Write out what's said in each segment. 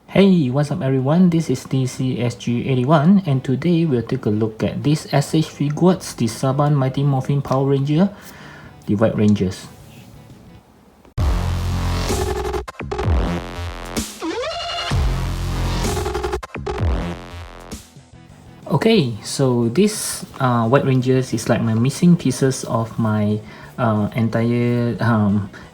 Hey, what's up everyone? This is DCSG81 and today we'll take a look at this SH Figuarts, the Saban Mighty Morphin Power Ranger, the White Rangers. Okay, so this White Rangers is like my missing pieces of my entire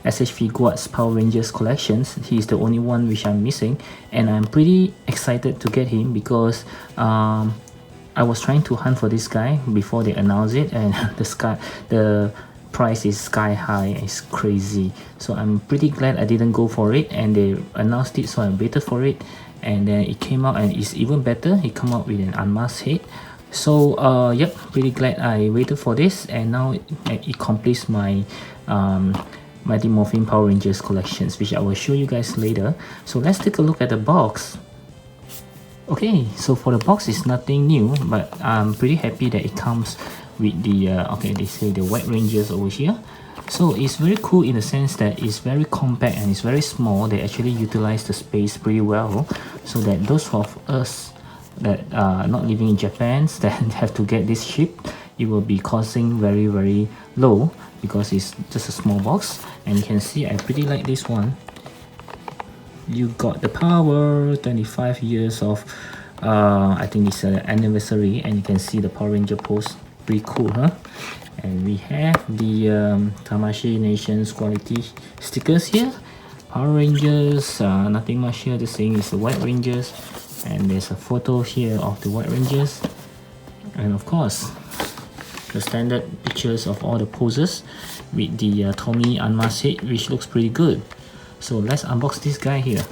SH Figuarts Power Rangers collections. He's the only one which I'm missing, and I'm pretty excited to get him because I was trying to hunt for this guy before they announced it, and the price is sky high. It's crazy, so I'm pretty glad I didn't go for it and they announced it, so I waited for it, and then it came out and it's even better. It came out with an unmasked head. So yep, pretty glad I waited for this, and now it completes my Mighty Morphin Power Rangers collections, which I will show you guys later. So let's take a look at the box. Okay, so for the box it's nothing new, but I'm pretty happy that it comes with the okay, they say the White Rangers over here. So it's very cool in the sense that it's very compact and it's very small. They actually utilize the space pretty well, so that those of us that are not living in Japan that have to get this ship, it will be costing very low because it's just a small box. And you can see I pretty like this one. You got the power, 25 years of I think it's an anniversary, and you can see the Power Ranger pose, pretty cool, huh? And we have the Tamashii Nations quality stickers here. Power Rangers, nothing much here, just saying it's the White Rangers, and there's a photo here of the White Rangers, and of course the standard pictures of all the poses with the Tommy unmasked head, which looks pretty good. So let's unbox this guy here.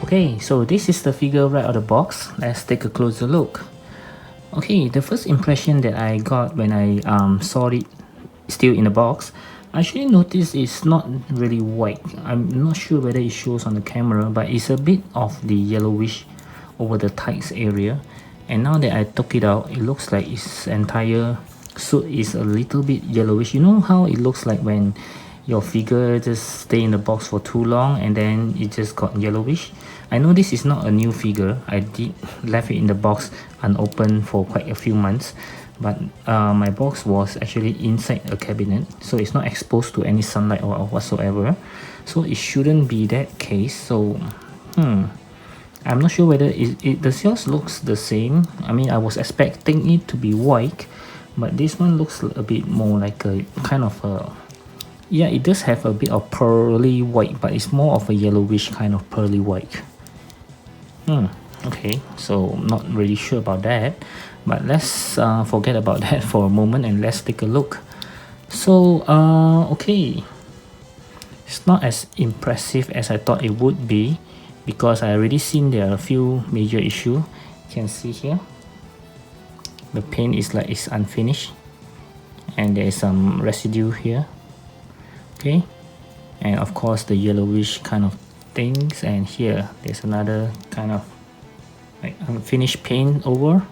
Okay, so this is the figure right out of the box. Let's take a closer look. Okay, the first impression that I got when I saw it still in the box, I actually noticed it's not really white. I'm not sure whether it shows on the camera, but it's a bit of the yellowish over the tights area. And now that I took it out, it looks like its entire suit is a little bit yellowish. You know how it looks like when your figure just stay in the box for too long and then it just got yellowish? I know this is not a new figure. I did left it in the box unopened for quite a few months, but my box was actually inside a cabinet, so it's not exposed to any sunlight or whatsoever, so it shouldn't be that case. So I'm not sure whether the sales looks the same. I mean, I was expecting it to be white, but this one looks a bit more like a kind of a, yeah, it does have a bit of pearly white, but it's more of a yellowish kind of pearly white. Okay, so not really sure about that, but let's forget about that for a moment and let's take a look. So okay, it's not as impressive as I thought it would be, because I already seen there are a few major issues. You can see here the paint is like it's unfinished, and there is some residue here. Okay, and of course the yellowish kind of things, and here there's another kind of like unfinished paint over.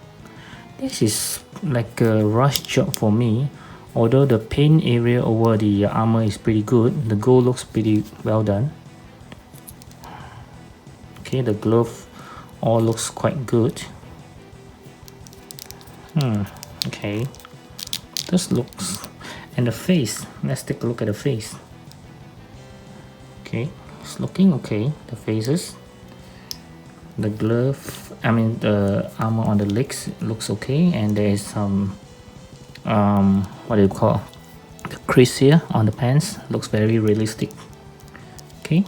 This is like a rush job for me, although the paint area over the armor is pretty good. The gold looks pretty well done. Okay, the glove all looks quite good. Okay, this looks, and the face, let's take a look at the face. Okay, it's looking okay, the faces. The glove, I mean the armor on the legs looks okay, and there is some what do you call, the crease here on the pants, looks very realistic. Okay,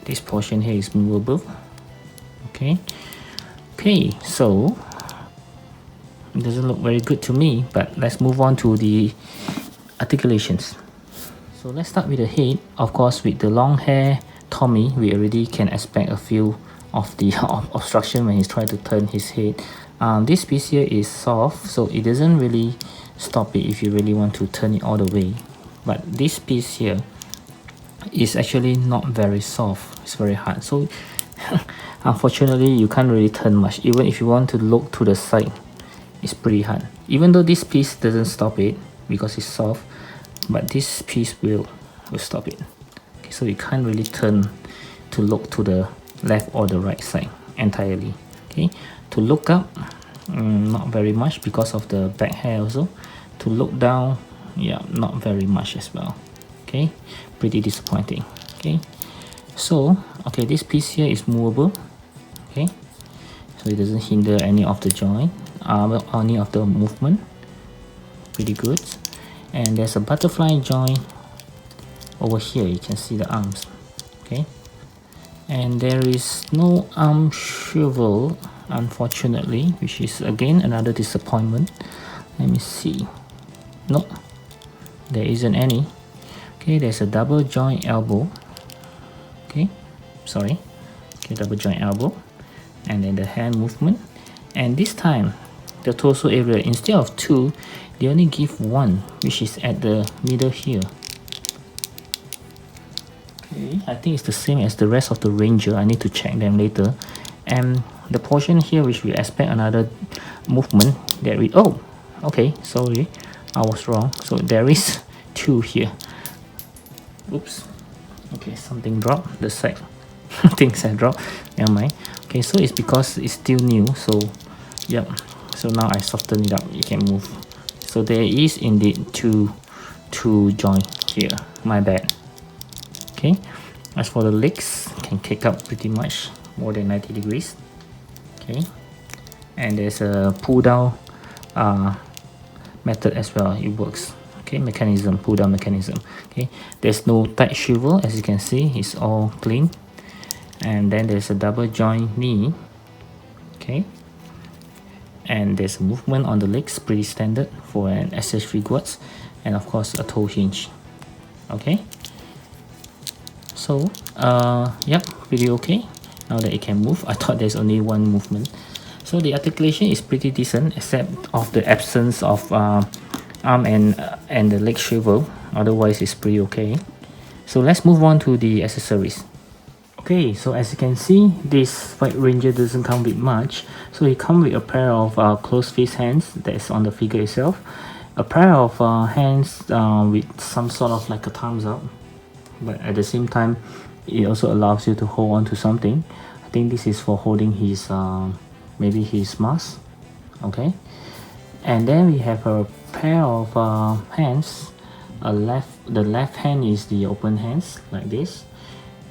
this portion here is movable. Okay, so it doesn't look very good to me, but let's move on to the articulations. So let's start with the head. Of course, with the long hair Tommy, we already can expect a few of the obstruction when he's trying to turn his head. This piece here is soft, so it doesn't really stop it if you really want to turn it all the way. But this piece here is actually not very soft, it's very hard. So unfortunately you can't really turn much. Even if you want to look to the side, it's pretty hard. Even though this piece doesn't stop it because it's soft, but this piece will stop it. Okay, so you can't really turn to look to the left or the right side entirely. Okay, to look up, not very much because of the back hair also. To look down, yeah, not very much as well. Okay, pretty disappointing. Okay, so okay, this piece here is movable. Okay, so it doesn't hinder any of the joint, any of the movement. Pretty good. And there's a butterfly joint over here. You can see the arms. Okay, and there is no arm swivel, unfortunately, which is again another disappointment. Let me see. No, there isn't any. Okay, there's a double joint elbow. Okay, sorry. Okay, double joint elbow, and then the hand movement. And this time, the torso area, instead of 2, they only give 1, which is at the middle here. Okay, I think it's the same as the rest of the Ranger. I need to check them later. And the portion here, which we expect another movement, that we okay, sorry, I was wrong. So there is 2 here. Oops. Okay, something dropped. The side things have dropped. Never mind. Okay, so it's because it's still new. So, yep. So now I soften it up. You can move. So there is indeed two joint here. My bad. Okay. As for the legs, can kick up pretty much more than 90 degrees. Okay. And there's a pull down method as well. It works. Okay, mechanism, pull down mechanism. Okay, there's no tight swivel, as you can see, it's all clean. And then there's a double joint knee. Okay, and there's a movement on the legs, pretty standard for an SH Figuarts, and of course a toe hinge. Okay, so yep, pretty okay. Now that it can move, I thought there's only one movement. So the articulation is pretty decent, except of the absence of arm and the leg swivel. Otherwise it's pretty okay. So let's move on to the accessories. Okay, so as you can see, this White Ranger doesn't come with much. So it comes with a pair of closed fist hands that's on the figure itself, a pair of hands with some sort of like a thumbs up, but at the same time it also allows you to hold on to something. I think this is for holding his maybe his mask. Okay, and then we have a pair of hands. The left hand is the open hands like this,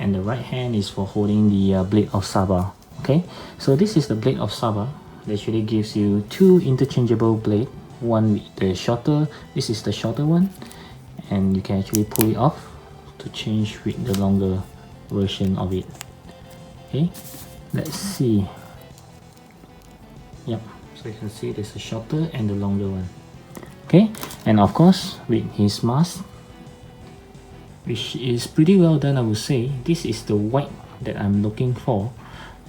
and the right hand is for holding the blade of saber. Okay, so this is the blade of saber. That actually gives you 2 interchangeable blade. One with the shorter, this is the shorter one, and you can actually pull it off to change with the longer version of it. Okay, let's see. Yep, so you can see there's a shorter and the longer one. Okay, and of course with his mask, which is pretty well done, I would say. This is the white that I'm looking for,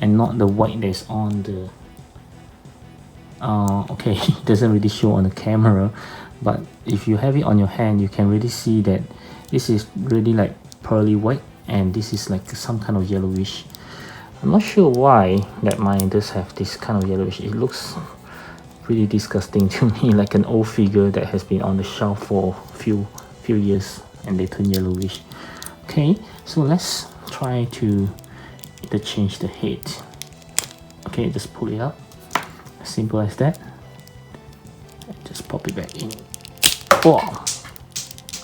and not the white that's on the okay, it doesn't really show on the camera, but if you have it on your hand, you can really see that this is really like pearly white, and this is like some kind of yellowish. I'm not sure why that mine does have this kind of yellowish. It looks pretty disgusting to me, like an old figure that has been on the shelf for few years and they turn yellowish. Okay, so let's try to interchange the head. Okay, just pull it up, as simple as that. Just pop it back in. Oh,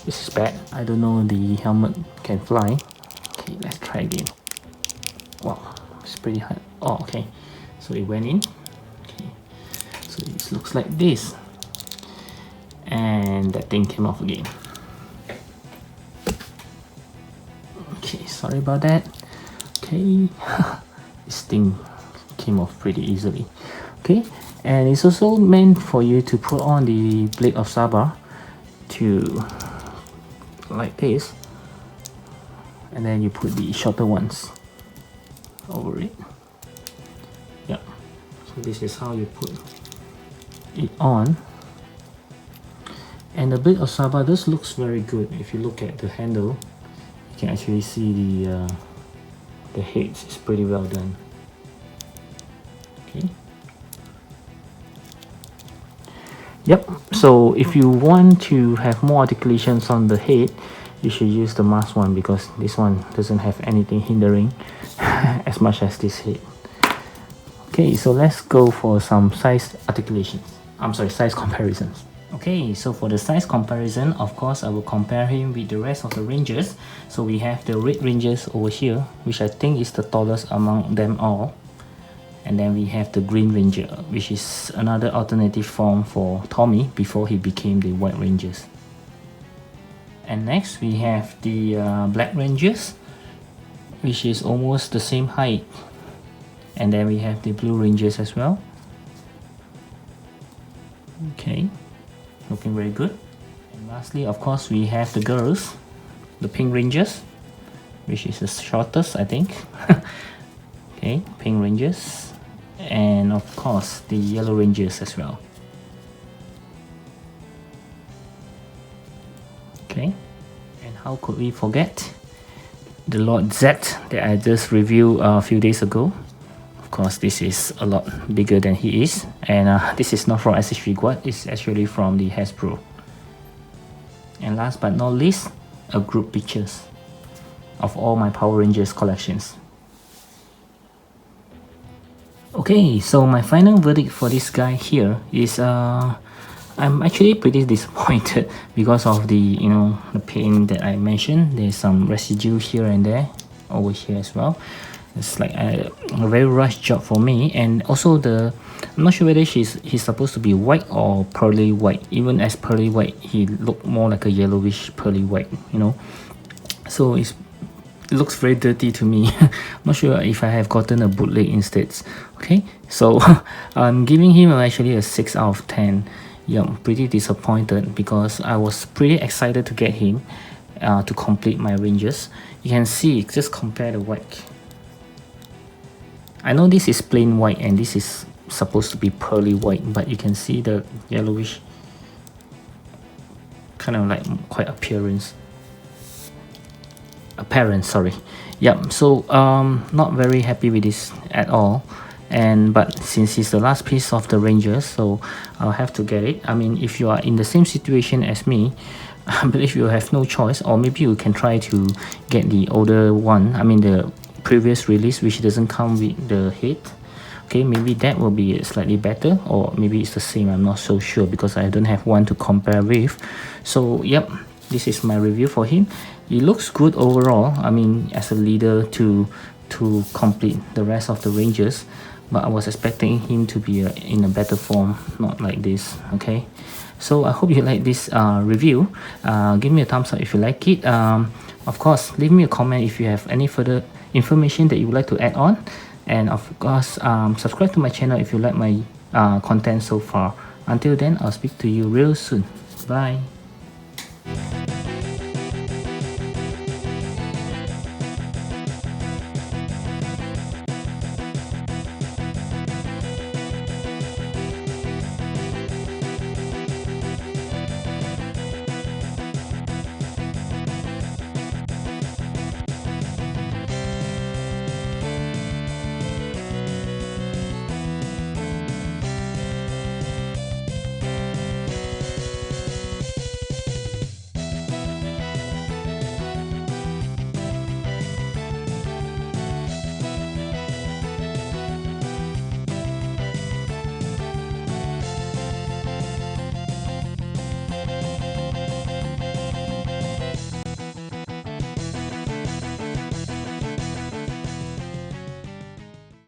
this is bad. I don't know the helmet can fly. Okay, let's try again. Wow, it's pretty hard. Oh, okay, so it went in. So it looks like this, and that thing came off again. Okay, sorry about that. Okay, this thing came off pretty easily. Okay, and it's also meant for you to put on the blade of saber to like this, and then you put the shorter ones over it. Yeah, so this is how you put it on. And the blade of saber, this looks very good. If you look at the handle, you can actually see the head is pretty well done. Okay, Yep, so if you want to have more articulations on the head, you should use the mask one, because this one doesn't have anything hindering as much as this head. Okay, so let's go for some size articulations. Size comparisons. Okay, so for the size comparison, of course, I will compare him with the rest of the Rangers. So we have the Red Rangers over here, which I think is the tallest among them all. And then we have the Green Ranger, which is another alternative form for Tommy before he became the White Rangers. And next we have the Black Rangers, which is almost the same height. And then we have the Blue Rangers as well. Okay, looking very good. And lastly, of course, we have the girls, the Pink Rangers, which is the shortest, I think. Okay, Pink Rangers. And of course the Yellow Rangers as well. Okay, and how could we forget the Lord Z that I just reviewed a few days ago. Of course, this is a lot bigger than he is, and this is not from SH Figuarts, it's actually from the Hasbro. And last but not least, a group pictures of all my Power Rangers collections. Okay, so my final verdict for this guy here is I'm actually pretty disappointed because of the the paint that I mentioned. There's some residue here and there, over here as well. It's like a very rushed job for me. And also I'm not sure whether he's supposed to be white or pearly white. Even as pearly white, he looked more like a yellowish pearly white, so it looks very dirty to me. I'm not sure if I have gotten a bootleg instead. Okay, so I'm giving him actually a 6 out of 10. Yeah, I'm pretty disappointed because I was pretty excited to get him to complete my Rangers. You can see, just compare the white. I know this is plain white and this is supposed to be pearly white, but you can see the yellowish kind of like quite apparent, sorry. Yeah, so not very happy with this at all. But since it's the last piece of the Rangers, so I'll have to get it. I mean, if you are in the same situation as me, I believe you have no choice, or maybe you can try to get the older one, I mean the previous release, which doesn't come with the head. Okay, maybe that will be slightly better, or maybe it's the same, I'm not so sure because I don't have one to compare with. So yep, this is my review for him. It looks good overall, I mean as a leader to complete the rest of the Rangers, but I was expecting him to be in a better form, not like this. Okay, so I hope you like this review. Give me a thumbs up if you like it. Of course, leave me a comment if you have any further information that you would like to add on, and of course subscribe to my channel if you like my content so far. Until then, I'll speak to you real soon. Bye.